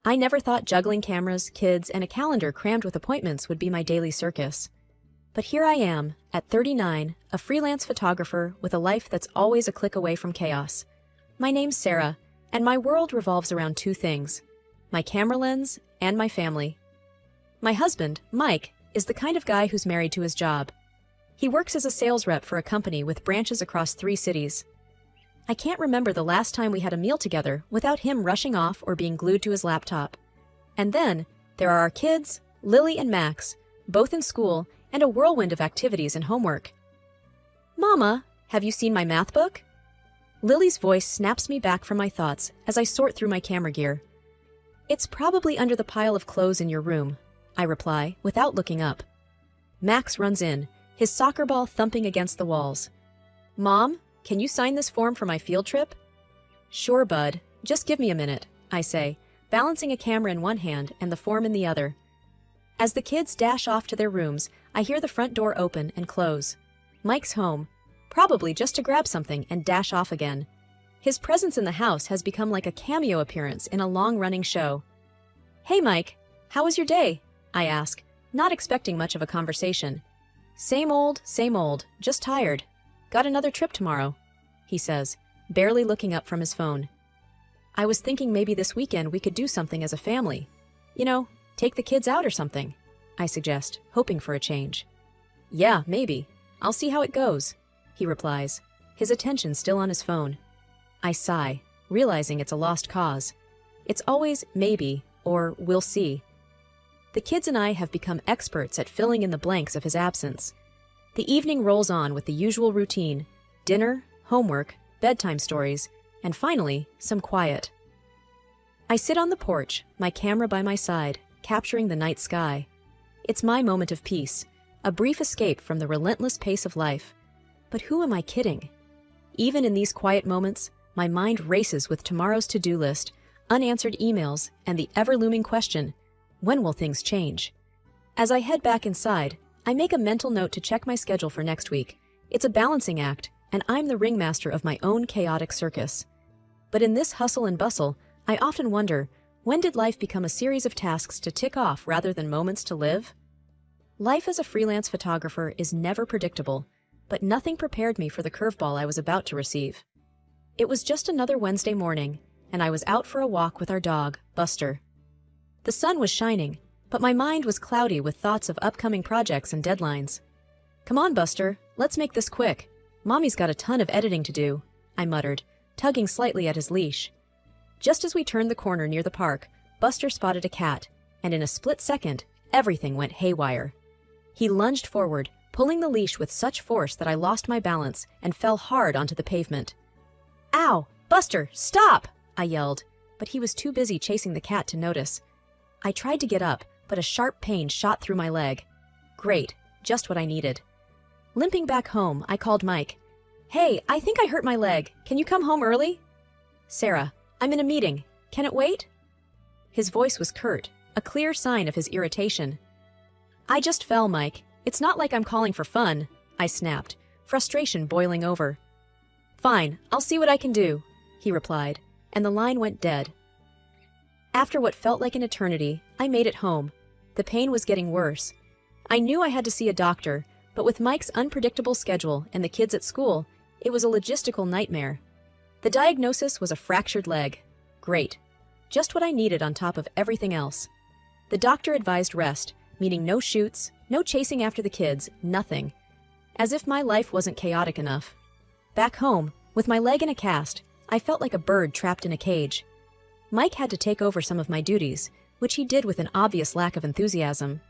I never thought juggling cameras, kids, and a calendar crammed with appointments would be my daily circus. But here I am, at 39, a freelance photographer with a life that's always a click away from chaos. My name's Sarah, and my world revolves around two things: my camera lens and my family. My husband, Mike, is the kind of guy who's married to his job. He works as a sales rep for a company with branches across 3 cities. I can't remember the last time we had a meal together without him rushing off or being glued to his laptop. And then, there are our kids, Lily and Max, both in school, and a whirlwind of activities and homework. "Mama, have you seen my math book?" Lily's voice snaps me back from my thoughts as I sort through my camera gear. "It's probably under the pile of clothes in your room," I reply, without looking up. Max runs in, his soccer ball thumping against the walls. "Mom, can you sign this form for my field trip?" "Sure, bud. Just give me a minute," I say, balancing a camera in one hand and the form in the other. As the kids dash off to their rooms, I hear the front door open and close. Mike's home, probably just to grab something and dash off again. His presence in the house has become like a cameo appearance in a long-running show. "Hey, Mike, how was your day?" I ask, not expecting much of a conversation. Same old, just tired. Got another trip tomorrow," he says, barely looking up from his phone. "I was thinking maybe this weekend we could do something as a family. You know, take the kids out or something," I suggest, hoping for a change. "Yeah, maybe. I'll see how it goes," he replies, his attention still on his phone. I sigh, realizing it's a lost cause. It's always maybe or we'll see. The kids and I have become experts at filling in the blanks of his absence. The evening rolls on with the usual routine: dinner, homework, bedtime stories, and finally, some quiet. I sit on the porch, my camera by my side, capturing the night sky. It's my moment of peace, a brief escape from the relentless pace of life. But who am I kidding? Even in these quiet moments, my mind races with tomorrow's to-do list, unanswered emails, and the ever-looming question: when will things change? As I head back inside, I make a mental note to check my schedule for next week. It's a balancing act, and I'm the ringmaster of my own chaotic circus. But in this hustle and bustle, I often wonder, when did life become a series of tasks to tick off rather than moments to live? Life as a freelance photographer is never predictable, but nothing prepared me for the curveball I was about to receive. It was just another Wednesday morning, and I was out for a walk with our dog, Buster. The sun was shining, but my mind was cloudy with thoughts of upcoming projects and deadlines. "Come on, Buster, let's make this quick. Mommy's got a ton of editing to do," I muttered, tugging slightly at his leash. Just as we turned the corner near the park, Buster spotted a cat, and in a split second, everything went haywire. He lunged forward, pulling the leash with such force that I lost my balance and fell hard onto the pavement. "Ow! Buster, stop!" I yelled, but he was too busy chasing the cat to notice. I tried to get up, but a sharp pain shot through my leg. Great, just what I needed. Limping back home, I called Mike. "Hey, I think I hurt my leg. Can you come home early?" "Sarah, I'm in a meeting. Can it wait?" His voice was curt, a clear sign of his irritation. "I just fell, Mike. It's not like I'm calling for fun," I snapped, frustration boiling over. "Fine, I'll see what I can do," he replied, and the line went dead. After what felt like an eternity, I made it home. The pain was getting worse. I knew I had to see a doctor, but with Mike's unpredictable schedule and the kids at school, it was a logistical nightmare. The diagnosis was a fractured leg. Great. Just what I needed on top of everything else. The doctor advised rest, meaning no shoots, no chasing after the kids, nothing. As if my life wasn't chaotic enough. Back home, with my leg in a cast, I felt like a bird trapped in a cage. Mike had to take over some of my duties, which he did with an obvious lack of enthusiasm.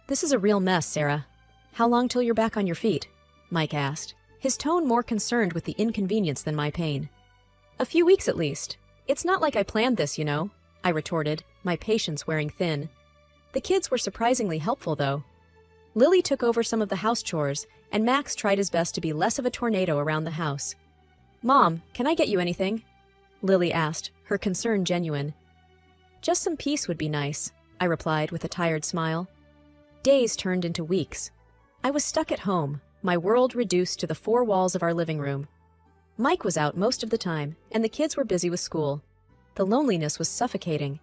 "This is a real mess, Sarah. How long till you're back on your feet?" Mike asked, his tone more concerned with the inconvenience than my pain. "A few weeks at least. It's not like I planned this, you know," I retorted, my patience wearing thin. The kids were surprisingly helpful, though. Lily took over some of the house chores, and Max tried his best to be less of a tornado around the house. "Mom, can I get you anything?" Lily asked, her concern genuine. "Just some peace would be nice," I replied with a tired smile. Days turned into weeks. I was stuck at home, my world reduced to the 4 walls of our living room. Mike was out most of the time, and the kids were busy with school. The loneliness was suffocating.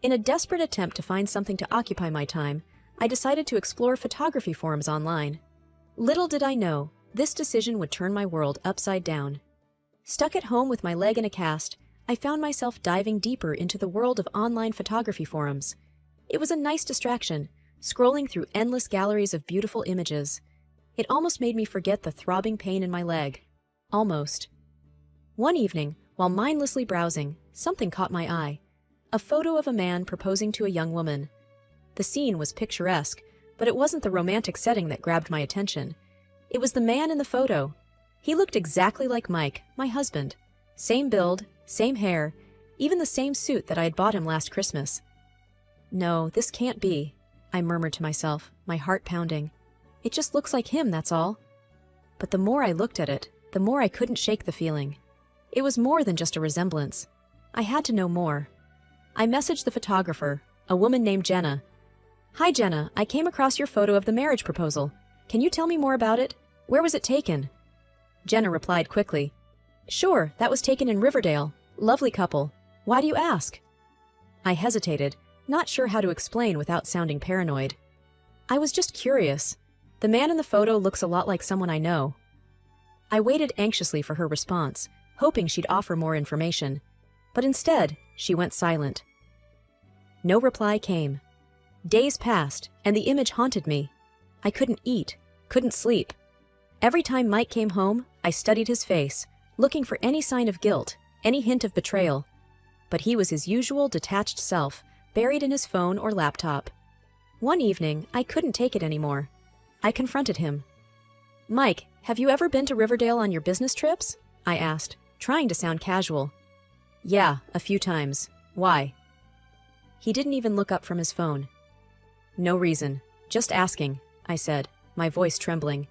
In a desperate attempt to find something to occupy my time, I decided to explore photography forums online. Little did I know, this decision would turn my world upside down. Stuck at home with my leg in a cast, I found myself diving deeper into the world of online photography forums. It was a nice distraction, scrolling through endless galleries of beautiful images. It almost made me forget the throbbing pain in my leg. Almost. One evening, while mindlessly browsing, something caught my eye. A photo of a man proposing to a young woman. The scene was picturesque, but it wasn't the romantic setting that grabbed my attention. It was the man in the photo. He looked exactly like Mike, my husband. Same build, same hair, even the same suit that I had bought him last Christmas. No, this can't be, I murmured to myself, my heart pounding. It just looks like him, that's all. But the more I looked at it, the more I couldn't shake the feeling. It was more than just a resemblance. I had to know more. I messaged the photographer, a woman named Jenna. Hi Jenna, I came across your photo of the marriage proposal. Can you tell me more about it? Where was it taken? Jenna replied quickly. Sure, that was taken in Riverdale. Lovely couple. Why do you ask? I hesitated, not sure how to explain without sounding paranoid. I was just curious. The man in the photo looks a lot like someone I know. I waited anxiously for her response, hoping she'd offer more information. But instead, she went silent. No reply came. Days passed, and the image haunted me. I couldn't eat, couldn't sleep. Every time Mike came home, I studied his face, looking for any sign of guilt, any hint of betrayal. But he was his usual detached self, buried in his phone or laptop. One evening, I couldn't take it anymore. I confronted him. Mike, have you ever been to Riverdale on your business trips? I asked, trying to sound casual. Yeah, a few times. Why? He didn't even look up from his phone. No reason. Just asking, I said, my voice trembling.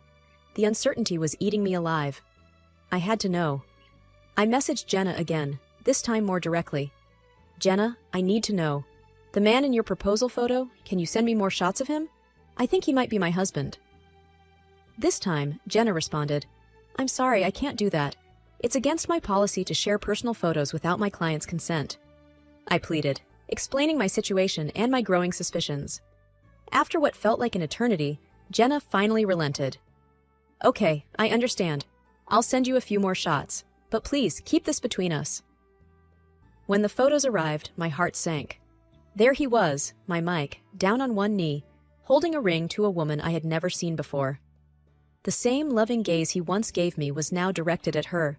The uncertainty was eating me alive. I had to know. I messaged Jenna again, this time more directly. Jenna, I need to know. The man in your proposal photo, can you send me more shots of him? I think he might be my husband. This time, Jenna responded, I'm sorry, I can't do that. It's against my policy to share personal photos without my client's consent. I pleaded, explaining my situation and my growing suspicions. After what felt like an eternity, Jenna finally relented. Okay, I understand. I'll send you a few more shots, but please keep this between us. When the photos arrived, my heart sank. There he was, my Mike, down on one knee, holding a ring to a woman I had never seen before. The same loving gaze he once gave me was now directed at her.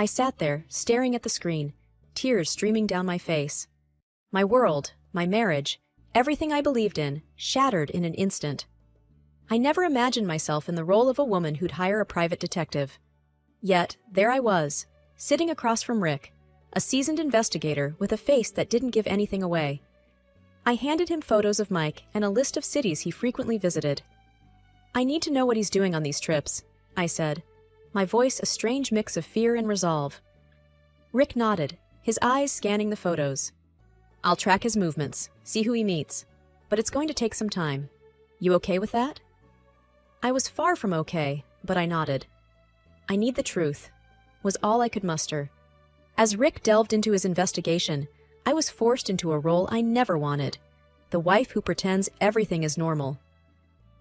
I sat there, staring at the screen, tears streaming down my face. My world, my marriage, everything I believed in, shattered in an instant. I never imagined myself in the role of a woman who'd hire a private detective. Yet, there I was, sitting across from Rick, a seasoned investigator with a face that didn't give anything away. I handed him photos of Mike and a list of cities he frequently visited. I need to know what he's doing on these trips, I said, my voice a strange mix of fear and resolve. Rick nodded, his eyes scanning the photos. I'll track his movements, see who he meets, but it's going to take some time. You okay with that? I was far from okay, but I nodded. I need the truth, was all I could muster. As Rick delved into his investigation, I was forced into a role I never wanted, the wife who pretends everything is normal.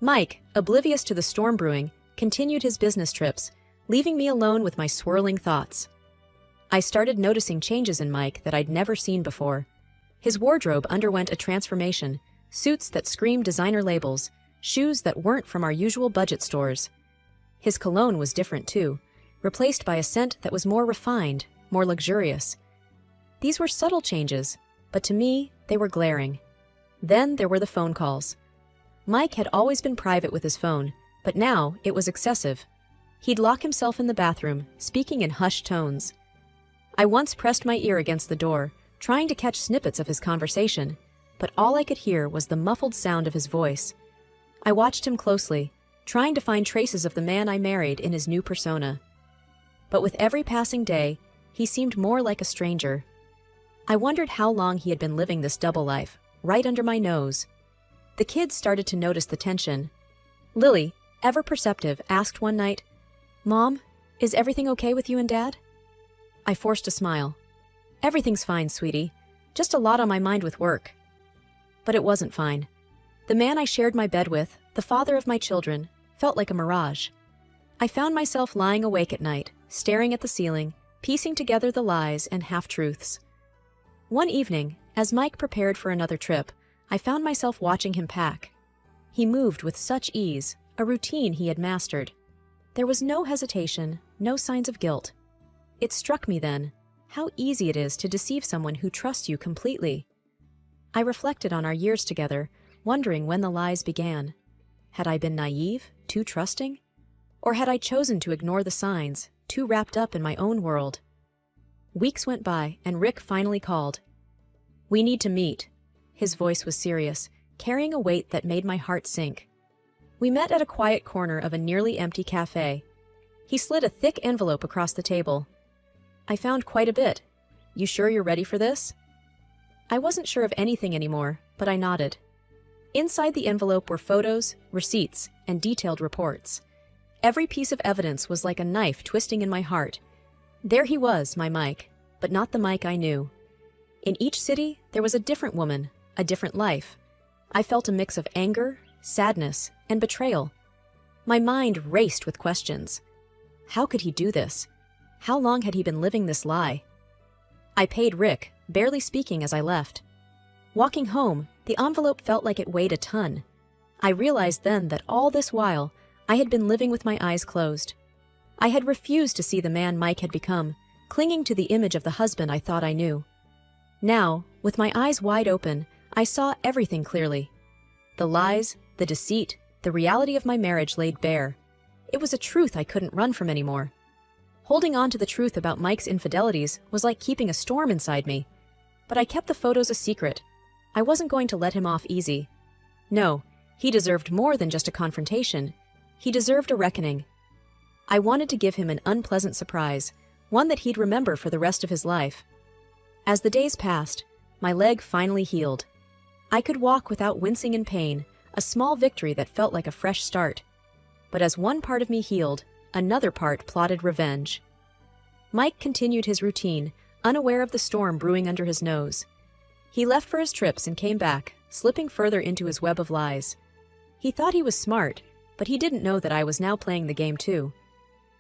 Mike, oblivious to the storm brewing, continued his business trips, leaving me alone with my swirling thoughts. I started noticing changes in Mike that I'd never seen before. His wardrobe underwent a transformation, suits that screamed designer labels, shoes that weren't from our usual budget stores. His cologne was different too, replaced by a scent that was more refined, more luxurious. These were subtle changes, but to me, they were glaring. Then there were the phone calls. Mike had always been private with his phone, but now it was excessive. He'd lock himself in the bathroom, speaking in hushed tones. I once pressed my ear against the door, trying to catch snippets of his conversation, but all I could hear was the muffled sound of his voice. I watched him closely, trying to find traces of the man I married in his new persona. But with every passing day, he seemed more like a stranger. I wondered how long he had been living this double life, right under my nose. The kids started to notice the tension. Lily, ever perceptive, asked one night, Mom, is everything okay with you and Dad? I forced a smile. Everything's fine, sweetie. Just a lot on my mind with work. But it wasn't fine. The man I shared my bed with, the father of my children, felt like a mirage. I found myself lying awake at night, staring at the ceiling, piecing together the lies and half-truths. One evening, as Mike prepared for another trip, I found myself watching him pack. He moved with such ease, a routine he had mastered. There was no hesitation, no signs of guilt. It struck me then, how easy it is to deceive someone who trusts you completely. I reflected on our years together, wondering when the lies began. Had I been naive, too trusting? Or had I chosen to ignore the signs, too wrapped up in my own world? Weeks went by, and Rick finally called. "We need to meet." His voice was serious, carrying a weight that made my heart sink. We met at a quiet corner of a nearly empty cafe. He slid a thick envelope across the table. "I found quite a bit. You sure you're ready for this?" I wasn't sure of anything anymore, but I nodded. Inside the envelope were photos, receipts, and detailed reports. Every piece of evidence was like a knife twisting in my heart. There he was, my Mike, but not the Mike I knew. In each city, there was a different woman, a different life. I felt a mix of anger, sadness, and betrayal. My mind raced with questions. How could he do this? How long had he been living this lie? I paid Rick, barely speaking as I left. Walking home, the envelope felt like it weighed a ton. I realized then that all this while, I had been living with my eyes closed. I had refused to see the man Mike had become, clinging to the image of the husband I thought I knew. Now, with my eyes wide open, I saw everything clearly. The lies, the deceit, the reality of my marriage laid bare. It was a truth I couldn't run from anymore. Holding on to the truth about Mike's infidelities was like keeping a storm inside me. But I kept the photos a secret. I wasn't going to let him off easy. No, he deserved more than just a confrontation. He deserved a reckoning. I wanted to give him an unpleasant surprise, one that he'd remember for the rest of his life. As the days passed, my leg finally healed. I could walk without wincing in pain, a small victory that felt like a fresh start. But as one part of me healed, another part plotted revenge. Mike continued his routine, unaware of the storm brewing under his nose. He left for his trips and came back, slipping further into his web of lies. He thought he was smart, but he didn't know that I was now playing the game too.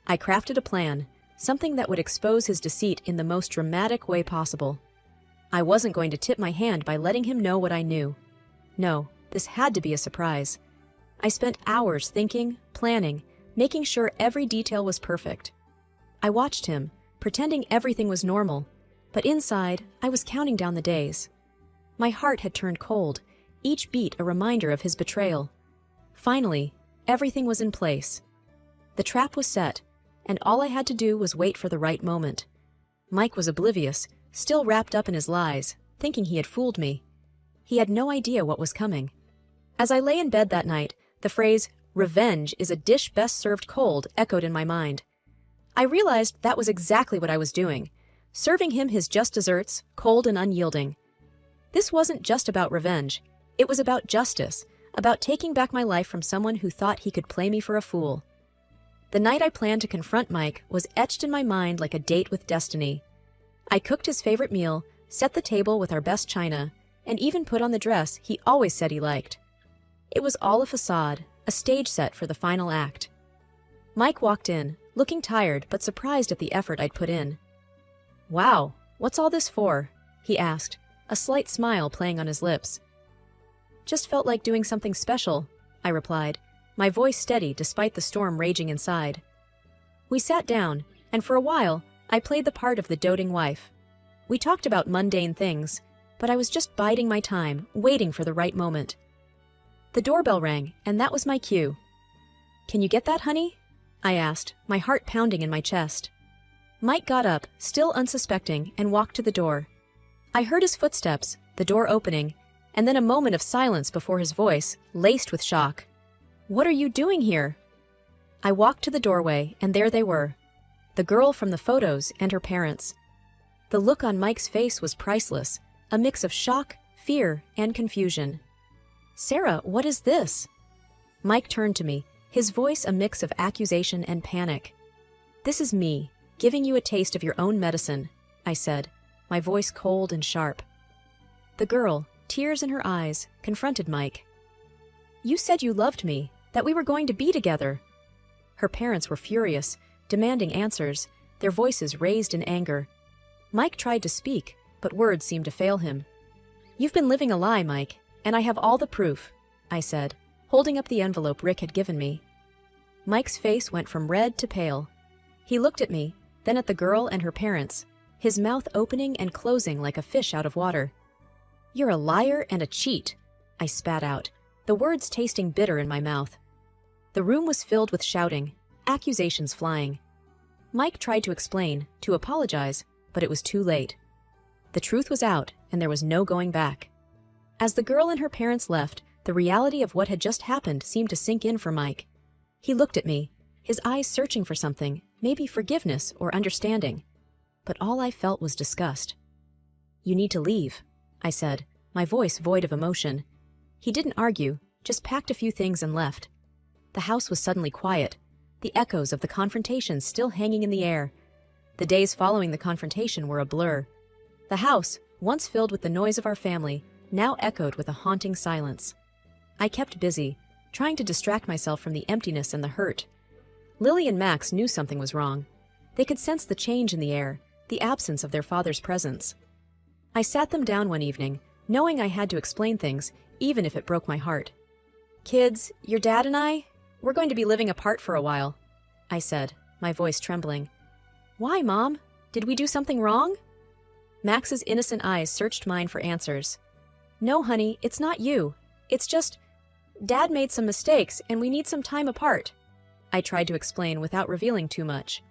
I crafted a plan, something that would expose his deceit in the most dramatic way possible. I wasn't going to tip my hand by letting him know what I knew. No, this had to be a surprise. I spent hours thinking, planning, making sure every detail was perfect. I watched him, pretending everything was normal, but inside, I was counting down the days. My heart had turned cold, each beat a reminder of his betrayal. Finally, everything was in place. The trap was set, and all I had to do was wait for the right moment. Mike was oblivious, still wrapped up in his lies, thinking he had fooled me. He had no idea what was coming. As I lay in bed that night, the phrase, "Revenge is a dish best served cold," echoed in my mind. I realized that was exactly what I was doing, serving him his just desserts, cold and unyielding. This wasn't just about revenge. It was about justice, about taking back my life from someone who thought he could play me for a fool. The night I planned to confront Mike was etched in my mind like a date with destiny. I cooked his favorite meal, set the table with our best china, and even put on the dress he always said he liked. It was all a facade, a stage set for the final act. Mike walked in, looking tired but surprised at the effort I'd put in. "Wow, what's all this for?" he asked, a slight smile playing on his lips. "Just felt like doing something special," I replied, my voice steady despite the storm raging inside. We sat down, and for a while, I played the part of the doting wife. We talked about mundane things, but I was just biding my time, waiting for the right moment. The doorbell rang, and that was my cue. "Can you get that, honey?" I asked, my heart pounding in my chest. Mike got up, still unsuspecting, and walked to the door. I heard his footsteps, the door opening, and then a moment of silence before his voice, laced with shock. "What are you doing here?" I walked to the doorway, and there they were, the girl from the photos and her parents. The look on Mike's face was priceless, a mix of shock, fear, and confusion. "Sarah, what is this?" Mike turned to me, his voice a mix of accusation and panic. "This is me, giving you a taste of your own medicine," I said, my voice cold and sharp. The girl, tears in her eyes, confronted Mike. "You said you loved me, that we were going to be together." Her parents were furious, demanding answers, their voices raised in anger. Mike tried to speak, but words seemed to fail him. "You've been living a lie, Mike, and I have all the proof," I said, holding up the envelope Rick had given me. Mike's face went from red to pale. He looked at me, then at the girl and her parents, his mouth opening and closing like a fish out of water. "You're a liar and a cheat," I spat out, the words tasting bitter in my mouth. The room was filled with shouting, accusations flying. Mike tried to explain, to apologize, but it was too late. The truth was out, and there was no going back. As the girl and her parents left, the reality of what had just happened seemed to sink in for Mike. He looked at me, his eyes searching for something, maybe forgiveness or understanding. But all I felt was disgust. "You need to leave," I said, my voice void of emotion. He didn't argue, just packed a few things and left. The house was suddenly quiet, the echoes of the confrontation still hanging in the air. The days following the confrontation were a blur. The house, once filled with the noise of our family, now echoed with a haunting silence. I kept busy, trying to distract myself from the emptiness and the hurt. Lily and Max knew something was wrong. They could sense the change in the air, the absence of their father's presence. I sat them down one evening, knowing I had to explain things, even if it broke my heart. "Kids, your dad and we're going to be living apart for a while," I said, my voice trembling. "Why, Mom? Did we do something wrong?" Max's innocent eyes searched mine for answers. "No, honey, it's not you. It's just, Dad made some mistakes and we need some time apart," I tried to explain without revealing too much.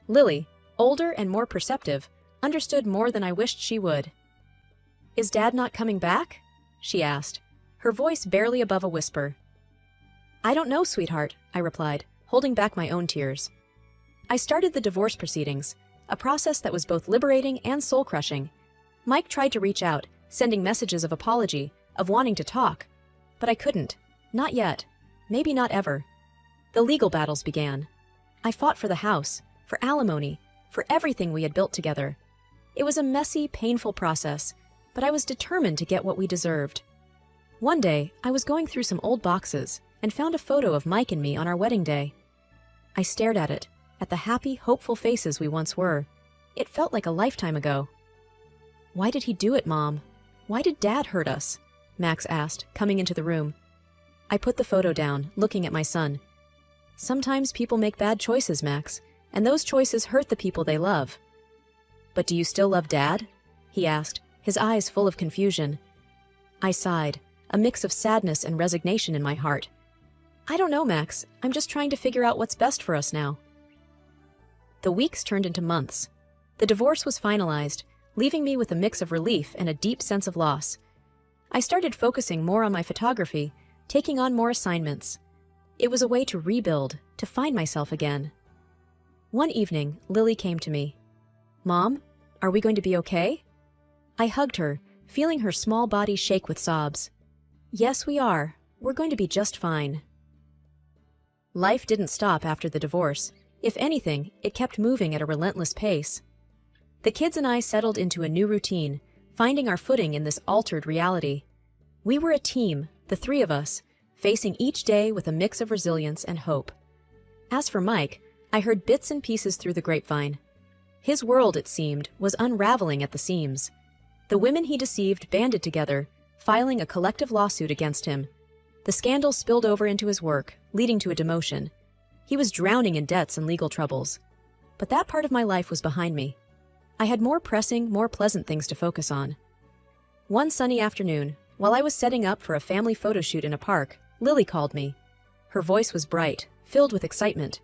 Lily, older and more perceptive, understood more than I wished she would. "Is Dad not coming back?" she asked, her voice barely above a whisper. "I don't know, sweetheart," I replied, holding back my own tears. I started the divorce proceedings, a process that was both liberating and soul-crushing. Mike tried to reach out, sending messages of apology, of wanting to talk. But I couldn't. Not yet. Maybe not ever. The legal battles began. I fought for the house, for alimony, for everything we had built together. It was a messy, painful process, but I was determined to get what we deserved. One day, I was going through some old boxes and found a photo of Mike and me on our wedding day. I stared at it, at the happy, hopeful faces we once were. It felt like a lifetime ago. "Why did he do it, Mom? Why did Dad hurt us?" Max asked, coming into the room. I put the photo down, looking at my son. "Sometimes people make bad choices, Max, and those choices hurt the people they love." "But do you still love Dad?" he asked, his eyes full of confusion. I sighed, a mix of sadness and resignation in my heart. "I don't know, Max. I'm just trying to figure out what's best for us now." The weeks turned into months. The divorce was finalized, leaving me with a mix of relief and a deep sense of loss. I started focusing more on my photography, taking on more assignments. It was a way to rebuild, to find myself again. One evening, Lily came to me. "Mom, are we going to be okay?" I hugged her, feeling her small body shake with sobs. "Yes, we are. We're going to be just fine." Life didn't stop after the divorce. If anything, it kept moving at a relentless pace. The kids and I settled into a new routine, finding our footing in this altered reality. We were a team, the three of us, facing each day with a mix of resilience and hope. As for Mike, I heard bits and pieces through the grapevine. His world, it seemed, was unraveling at the seams. The women he deceived banded together, filing a collective lawsuit against him. The scandal spilled over into his work, leading to a demotion. He was drowning in debts and legal troubles. But that part of my life was behind me. I had more pressing, more pleasant things to focus on. One sunny afternoon, while I was setting up for a family photo shoot in a park, Lily called me. Her voice was bright, filled with excitement.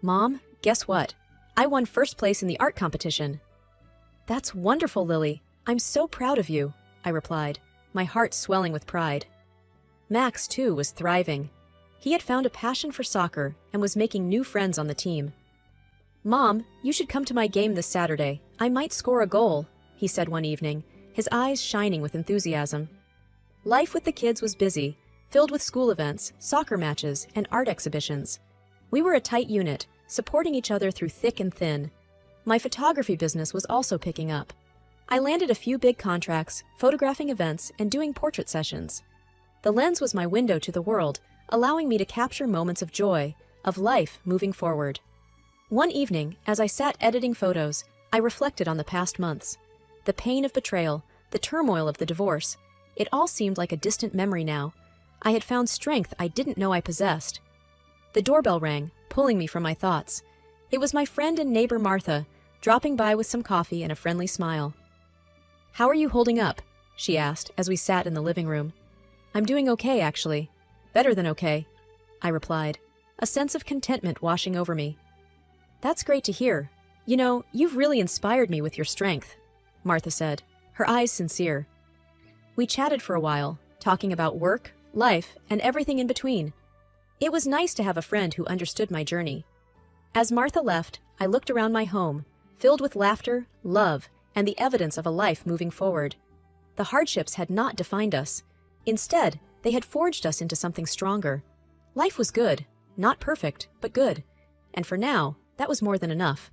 "Mom, guess what? I won first place in the art competition." "That's wonderful, Lily. I'm so proud of you," I replied, my heart swelling with pride. Max, too, was thriving. He had found a passion for soccer and was making new friends on the team. "Mom, you should come to my game this Saturday. I might score a goal," he said one evening, his eyes shining with enthusiasm. Life with the kids was busy, filled with school events, soccer matches, and art exhibitions. We were a tight unit, supporting each other through thick and thin. My photography business was also picking up. I landed a few big contracts, photographing events, and doing portrait sessions. The lens was my window to the world, allowing me to capture moments of joy, of life moving forward. One evening, as I sat editing photos, I reflected on the past months. The pain of betrayal, the turmoil of the divorce, it all seemed like a distant memory now. I had found strength I didn't know I possessed. The doorbell rang, pulling me from my thoughts. It was my friend and neighbor Martha, dropping by with some coffee and a friendly smile. "How are you holding up?" she asked as we sat in the living room. "I'm doing okay, actually. Better than okay," I replied, a sense of contentment washing over me. "That's great to hear. You know, you've really inspired me with your strength," Martha said, her eyes sincere. We chatted for a while, talking about work, life, and everything in between. It was nice to have a friend who understood my journey. As Martha left, I looked around my home, filled with laughter, love, and the evidence of a life moving forward. The hardships had not defined us. Instead, they had forged us into something stronger. Life was good, not perfect, but good. And for now, that was more than enough.